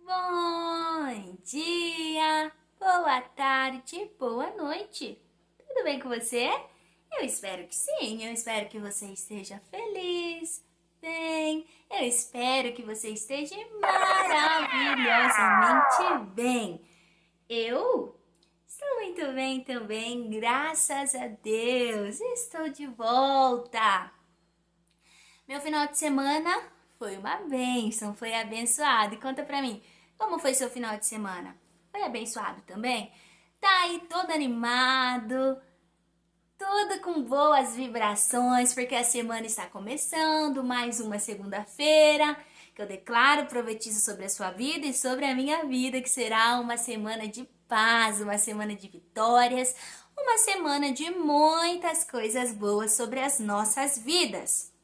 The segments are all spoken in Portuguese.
Bom dia, boa tarde, boa noite. Tudo bem com você? Eu espero que sim, eu espero que você esteja feliz, bem. Eu espero que você esteja maravilhosamente bem. Eu estou muito bem também, graças a Deus. Estou de volta. Meu final de semana foi uma bênção, foi abençoado. E conta pra mim, como foi seu final de semana? Foi abençoado também? Tá aí todo animado, tudo com boas vibrações, porque a semana está começando, mais uma segunda-feira, que eu declaro, profetizo sobre a sua vida e sobre a minha vida, que será uma semana de paz, uma semana de vitórias, uma semana de muitas coisas boas sobre as nossas vidas.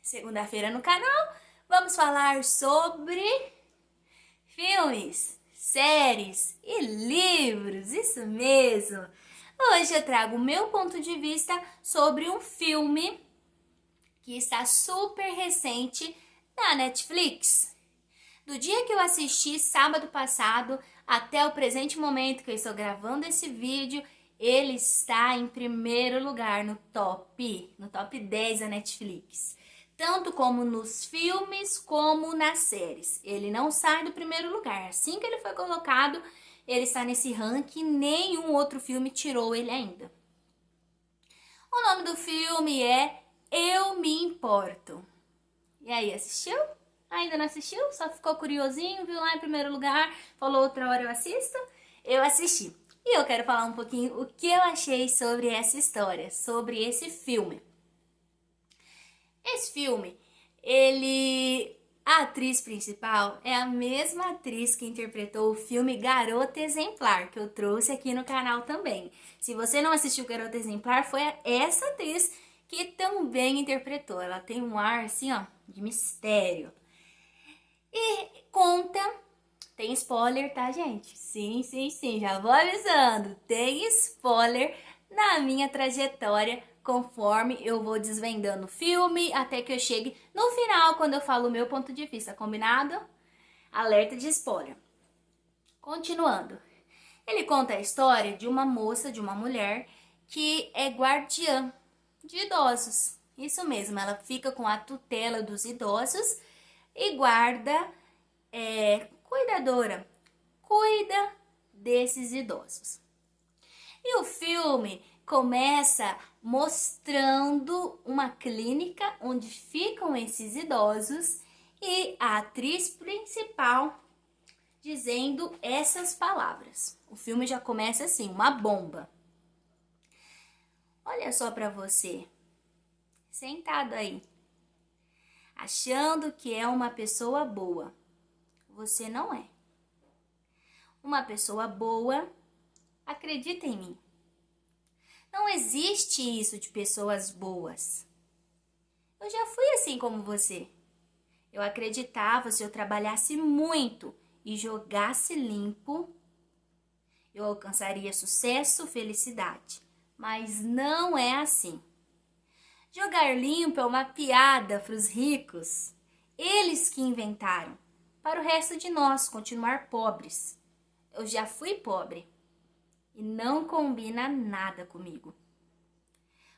Segunda-feira no canal, vamos falar sobre filmes, séries e livros, isso mesmo. Hoje eu trago o meu ponto de vista sobre um filme que está super recente na Netflix. Do dia que eu assisti, sábado passado, até o presente momento que eu estou gravando esse vídeo, ele está em primeiro lugar no top 10 da Netflix. Tanto como nos filmes, como nas séries. Ele não sai do primeiro lugar. Assim que ele foi colocado, ele está nesse ranking, nenhum outro filme tirou ele ainda. O nome do filme é Eu Me Importo. E aí, assistiu? Ainda não assistiu? Só ficou curiosinho, viu lá em primeiro lugar, falou outra hora eu assisto? Eu assisti. E eu quero falar um pouquinho o que eu achei sobre essa história, sobre esse filme. Esse filme, a atriz principal é a mesma atriz que interpretou o filme Garota Exemplar, que eu trouxe aqui no canal também. Se você não assistiu Garota Exemplar, foi essa atriz que também interpretou. Ela tem um ar assim, ó, de mistério. E conta, tem spoiler, tá, gente? Sim, sim, sim, já vou avisando. Tem spoiler na minha trajetória, conforme eu vou desvendando o filme, até que eu chegue no final, quando eu falo o meu ponto de vista, combinado? Alerta de spoiler. Continuando. Ele conta a história de uma moça, de uma mulher, que é guardiã de idosos. Isso mesmo, ela fica com a tutela dos idosos e guarda, cuidadora, cuida desses idosos. E o filme começa mostrando uma clínica onde ficam esses idosos e a atriz principal dizendo essas palavras. O filme já começa assim, uma bomba. Olha só para você, sentado aí, achando que é uma pessoa boa. Você não é. Uma pessoa boa, acredita em mim. Não existe isso de pessoas boas. Eu já fui assim como você. Eu acreditava, se eu trabalhasse muito e jogasse limpo, eu alcançaria sucesso, felicidade. Mas não é assim. Jogar limpo é uma piada para os ricos. Eles que inventaram. Para o resto de nós continuar pobres. Eu já fui pobre e não combina nada comigo.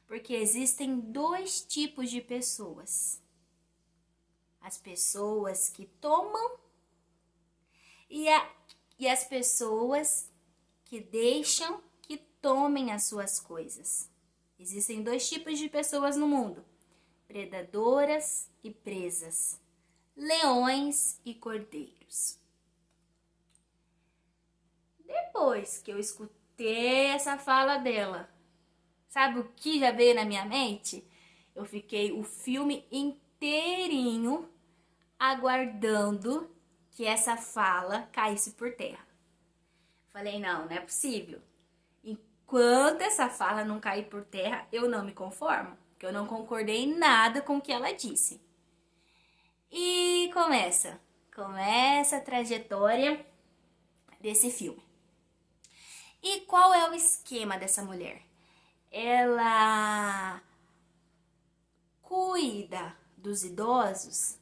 Porque existem dois tipos de pessoas. As pessoas que tomam e as pessoas que deixam que tomem as suas coisas. Existem dois tipos de pessoas no mundo: predadoras e presas, leões e cordeiros. Depois que eu escutei essa fala dela, sabe o que já veio na minha mente? Eu fiquei o filme inteirinho aguardando que essa fala caísse por terra. Falei, não é possível. Enquanto essa fala não cair por terra, eu não me conformo, porque eu não concordei em nada com o que ela disse. E começa a trajetória desse filme. E qual é o esquema dessa mulher? Ela cuida dos idosos,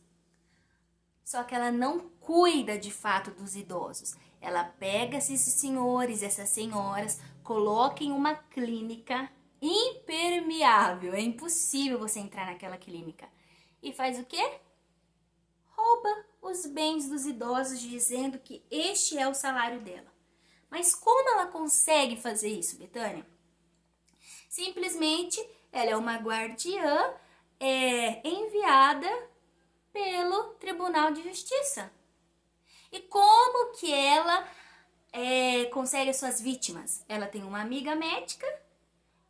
só que ela não cuida de fato dos idosos. Ela pega esses senhores, essas senhoras, coloca em uma clínica impermeável. É impossível você entrar naquela clínica. E faz o quê? Rouba os bens dos idosos, dizendo que este é o salário dela. Mas como ela consegue fazer isso, Betânia? Simplesmente, ela é uma guardiã enviada pelo Tribunal de Justiça. E como que ela consegue as suas vítimas? Ela tem uma amiga médica,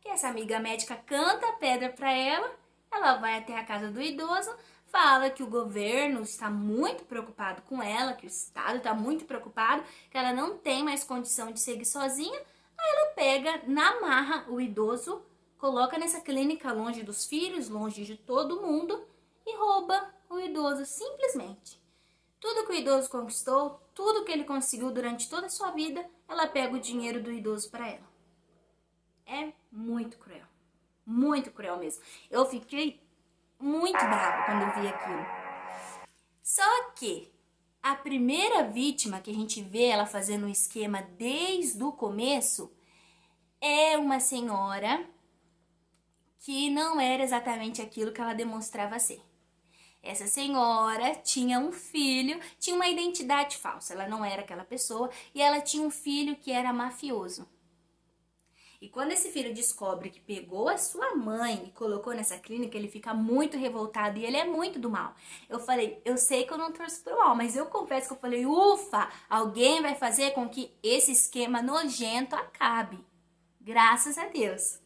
que essa amiga médica canta a pedra para ela, ela vai até a casa do idoso, fala que o governo está muito preocupado com ela, que o Estado está muito preocupado, que ela não tem mais condição de seguir sozinha. Aí ela pega na marra o idoso, coloca nessa clínica longe dos filhos, longe de todo mundo e rouba o idoso simplesmente. Tudo que o idoso conquistou, tudo que ele conseguiu durante toda a sua vida, ela pega o dinheiro do idoso para ela. É muito cruel mesmo. Eu fiquei muito brava quando eu vi aquilo. Só que a primeira vítima que a gente vê ela fazendo um esquema desde o começo é uma senhora que não era exatamente aquilo que ela demonstrava ser. Essa senhora tinha um filho, tinha uma identidade falsa, ela não era aquela pessoa, e ela tinha um filho que era mafioso. E quando esse filho descobre que pegou a sua mãe e colocou nessa clínica, ele fica muito revoltado e ele é muito do mal. Eu falei, eu sei que eu não torço pro mal, mas eu confesso que eu falei, ufa, alguém vai fazer com que esse esquema nojento acabe. Graças a Deus.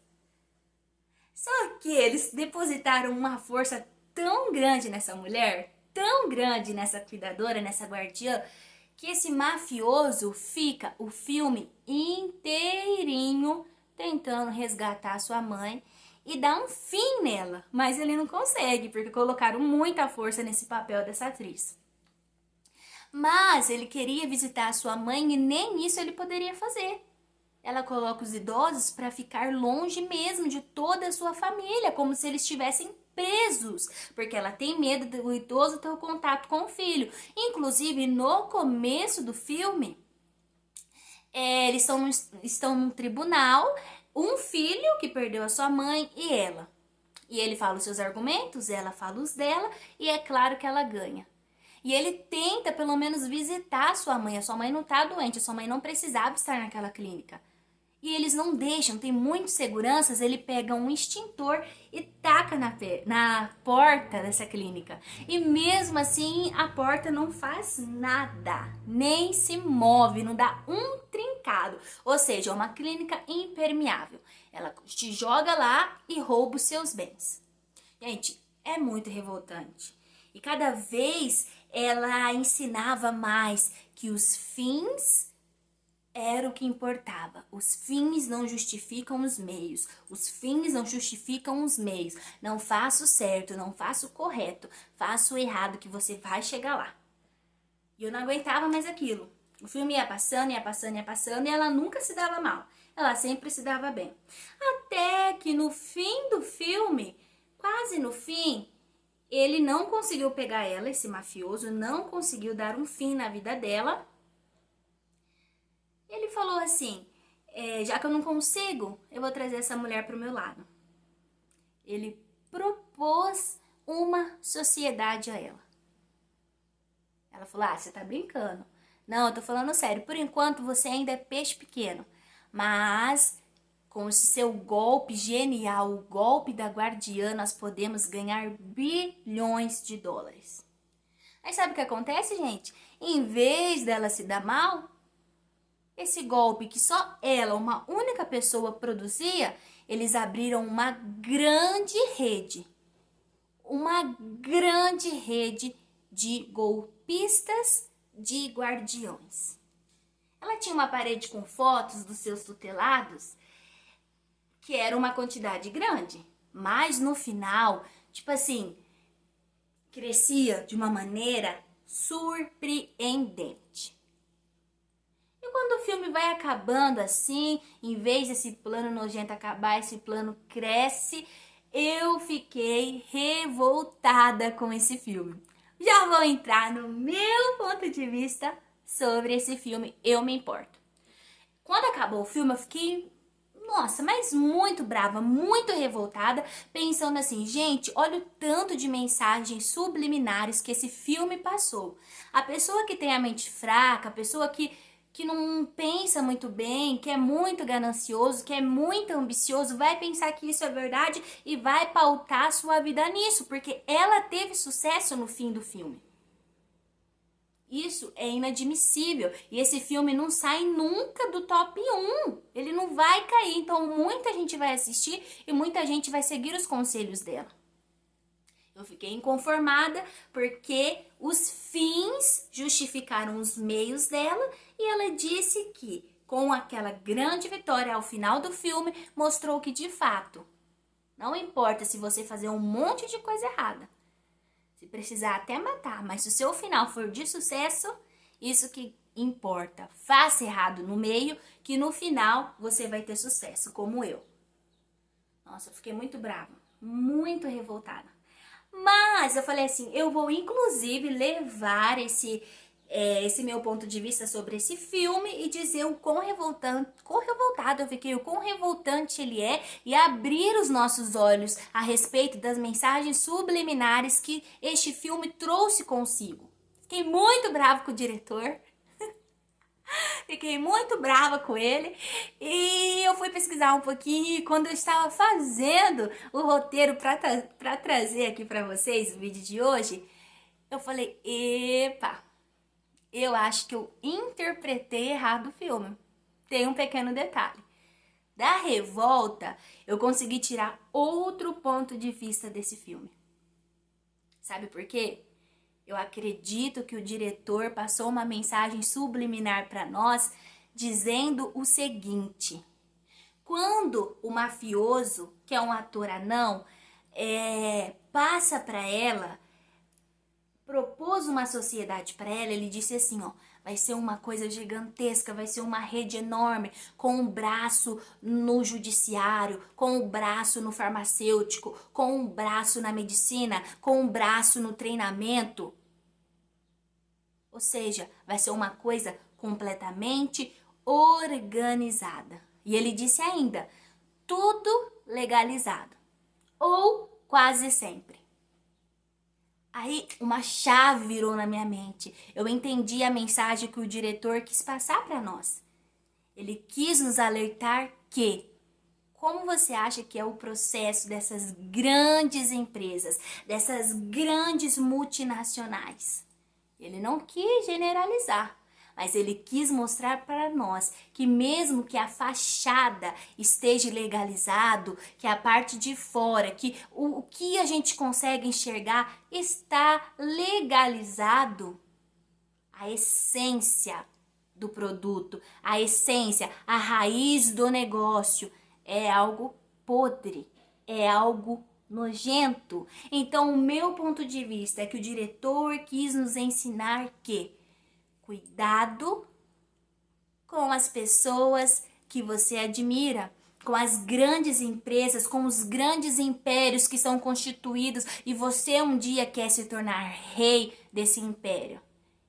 Só que eles depositaram uma força tão grande nessa mulher, tão grande nessa cuidadora, nessa guardiã, que esse mafioso fica o filme inteirinho tentando resgatar sua mãe e dar um fim nela, mas ele não consegue, porque colocaram muita força nesse papel dessa atriz. Mas ele queria visitar a sua mãe e nem isso ele poderia fazer. Ela coloca os idosos para ficar longe mesmo de toda a sua família, como se eles estivessem presos, porque ela tem medo do idoso ter o contato com o filho. Inclusive, no começo do filme, eles estão num tribunal, um filho que perdeu a sua mãe e ela. E ele fala os seus argumentos, ela fala os dela, e é claro que ela ganha. E ele tenta pelo menos visitar a sua mãe não está doente, a sua mãe não precisava estar naquela clínica. E eles não deixam, tem muitos seguranças, ele pega um extintor e taca na porta dessa clínica. E mesmo assim, a porta não faz nada, nem se move, não dá um trincado. Ou seja, é uma clínica impermeável. Ela te joga lá e rouba os seus bens. Gente, é muito revoltante. E cada vez ela ensinava mais que os fins era o que importava. Os fins não justificam os meios. Os fins não justificam os meios. Não faça o certo, não faça o correto. Faça o errado que você vai chegar lá. E eu não aguentava mais aquilo. O filme ia passando e ela nunca se dava mal. Ela sempre se dava bem. Até que no fim do filme, quase no fim, ele não conseguiu pegar ela, esse mafioso, não conseguiu dar um fim na vida dela. Ele falou assim, já que eu não consigo, eu vou trazer essa mulher para o meu lado. Ele propôs uma sociedade a ela. Ela falou, você tá brincando. Não, eu tô falando sério, por enquanto você ainda é peixe pequeno. Mas com esse seu golpe genial, o golpe da guardiã, nós podemos ganhar bilhões de dólares. Aí sabe o que acontece, gente? Em vez dela se dar mal, esse golpe que só ela, uma única pessoa produzia, eles abriram uma grande rede de golpistas, de guardiões. Ela tinha uma parede com fotos dos seus tutelados, que era uma quantidade grande, mas no final, tipo assim, crescia de uma maneira surpreendente. E quando o filme vai acabando assim, em vez desse plano nojento acabar, esse plano cresce, eu fiquei revoltada com esse filme. já vou entrar no meu ponto de vista sobre esse filme Eu Me Importo. Quando acabou o filme, eu fiquei, nossa, mas muito brava, muito revoltada, pensando assim, gente, olha o tanto de mensagens subliminares que esse filme passou. A pessoa que tem a mente fraca, a pessoa que não pensa muito bem, que é muito ganancioso, que é muito ambicioso, vai pensar que isso é verdade e vai pautar a sua vida nisso, porque ela teve sucesso no fim do filme. Isso é inadmissível. E esse filme não sai nunca do top 1. Ele não vai cair. Então muita gente vai assistir e muita gente vai seguir os conselhos dela. Eu fiquei inconformada porque os fins justificaram os meios dela e ela disse que, com aquela grande vitória ao final do filme, mostrou que de fato, não importa se você fazer um monte de coisa errada, se precisar até matar, mas se o seu final for de sucesso, isso que importa. Faça errado no meio, que no final você vai ter sucesso, como eu. Nossa, eu fiquei muito brava, muito revoltada. Mas eu falei assim, eu vou inclusive levar esse meu ponto de vista sobre esse filme e dizer o quão revoltado eu fiquei, o quão revoltante ele é e abrir os nossos olhos a respeito das mensagens subliminares que este filme trouxe consigo. Fiquei muito brava com o diretor, fiquei muito brava com ele e eu fui pesquisar um pouquinho e quando eu estava fazendo o roteiro para trazer aqui para vocês o vídeo de hoje, eu falei, epa, eu acho que eu interpretei errado o filme. Tem um pequeno detalhe. Da revolta, eu consegui tirar outro ponto de vista desse filme. Sabe por quê? Eu acredito que o diretor passou uma mensagem subliminar para nós, dizendo o seguinte: quando o mafioso, que é um ator anão, passa para ela, propôs uma sociedade para ela, ele disse assim, ó, vai ser uma coisa gigantesca, vai ser uma rede enorme, com um braço no judiciário, com um braço no farmacêutico, com um braço na medicina, com um braço no treinamento. Ou seja, vai ser uma coisa completamente organizada. E ele disse ainda, tudo legalizado, ou quase sempre. Aí uma chave virou na minha mente. Eu entendi a mensagem que o diretor quis passar para nós. Ele quis nos alertar que, como você acha que é o processo dessas grandes empresas, dessas grandes multinacionais? Ele não quis generalizar, mas ele quis mostrar para nós que mesmo que a fachada esteja legalizado, que a parte de fora, que o que a gente consegue enxergar está legalizado, a essência do produto, a essência, a raiz do negócio é algo podre, é algo nojento. Então, o meu ponto de vista é que o diretor quis nos ensinar que cuidado com as pessoas que você admira, com as grandes empresas, com os grandes impérios que são constituídos e você um dia quer se tornar rei desse império.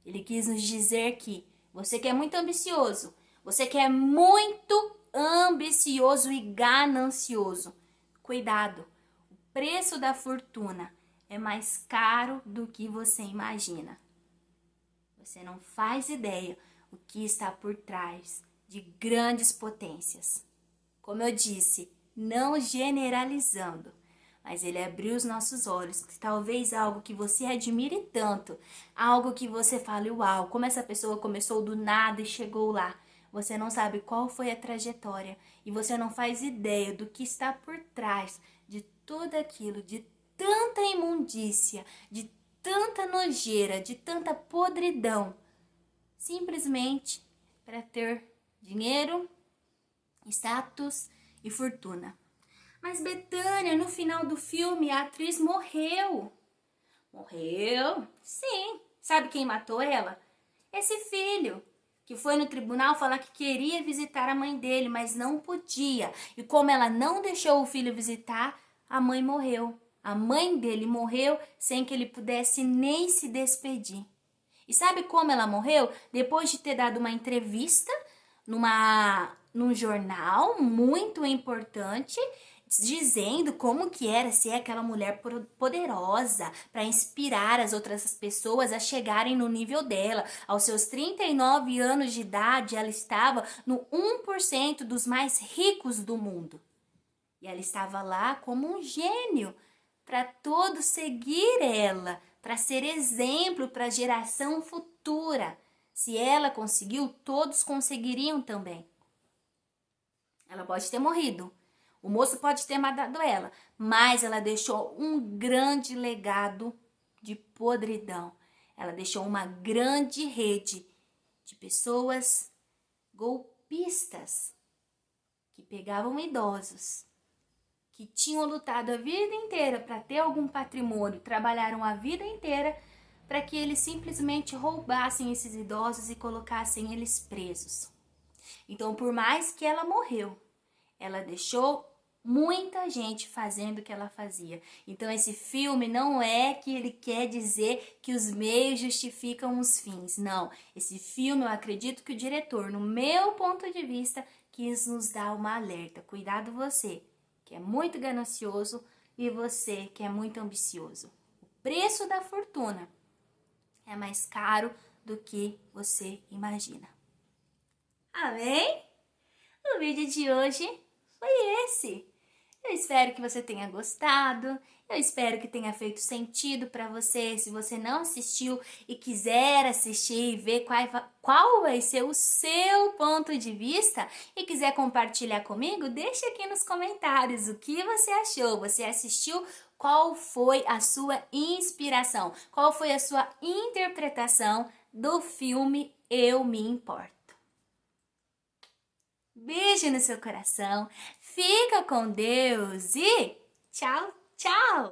Ele quis nos dizer que você que é muito ambicioso, você que é muito ambicioso e ganancioso, cuidado, o preço da fortuna é mais caro do que você imagina. Você não faz ideia o que está por trás de grandes potências. Como eu disse, não generalizando, mas ele abriu os nossos olhos. Talvez algo que você admire tanto, algo que você fale, uau, como essa pessoa começou do nada e chegou lá. Você não sabe qual foi a trajetória e você não faz ideia do que está por trás de tudo aquilo, de tanta imundícia, de tanta nojeira, de tanta podridão, simplesmente para ter dinheiro, status e fortuna. Mas Bethânia, no final do filme, a atriz morreu. Morreu? Sim. Sabe quem matou ela? Esse filho, que foi no tribunal falar que queria visitar a mãe dele, mas não podia. E como ela não deixou o filho visitar, a mãe morreu. A mãe dele morreu sem que ele pudesse nem se despedir. E sabe como ela morreu? Depois de ter dado uma entrevista num jornal muito importante, dizendo como que era ser aquela mulher poderosa para inspirar as outras pessoas a chegarem no nível dela. Aos seus 39 anos de idade, ela estava no 1% dos mais ricos do mundo. E ela estava lá como um gênio para todos seguir ela, para ser exemplo para a geração futura. Se ela conseguiu, todos conseguiriam também. Ela pode ter morrido, o moço pode ter matado ela, mas ela deixou um grande legado de podridão. Ela deixou uma grande rede de pessoas golpistas que pegavam idosos, que tinham lutado a vida inteira para ter algum patrimônio, trabalharam a vida inteira para que eles simplesmente roubassem esses idosos e colocassem eles presos. Então, por mais que ela morreu, ela deixou muita gente fazendo o que ela fazia. Então, esse filme não é que ele quer dizer que os meios justificam os fins. Não, esse filme eu acredito que o diretor, no meu ponto de vista, quis nos dar uma alerta. Cuidado você, que é muito ganancioso, e você, que é muito ambicioso. O preço da fortuna é mais caro do que você imagina. Amém? O vídeo de hoje foi esse. Eu espero que você tenha gostado. Eu espero que tenha feito sentido para você. Se você não assistiu e quiser assistir e ver qual vai ser o seu ponto de vista e quiser compartilhar comigo, deixa aqui nos comentários o que você achou. Você assistiu? Qual foi a sua inspiração? Qual foi a sua interpretação do filme Eu Me Importo? Beijo no seu coração, fica com Deus e tchau, tchau!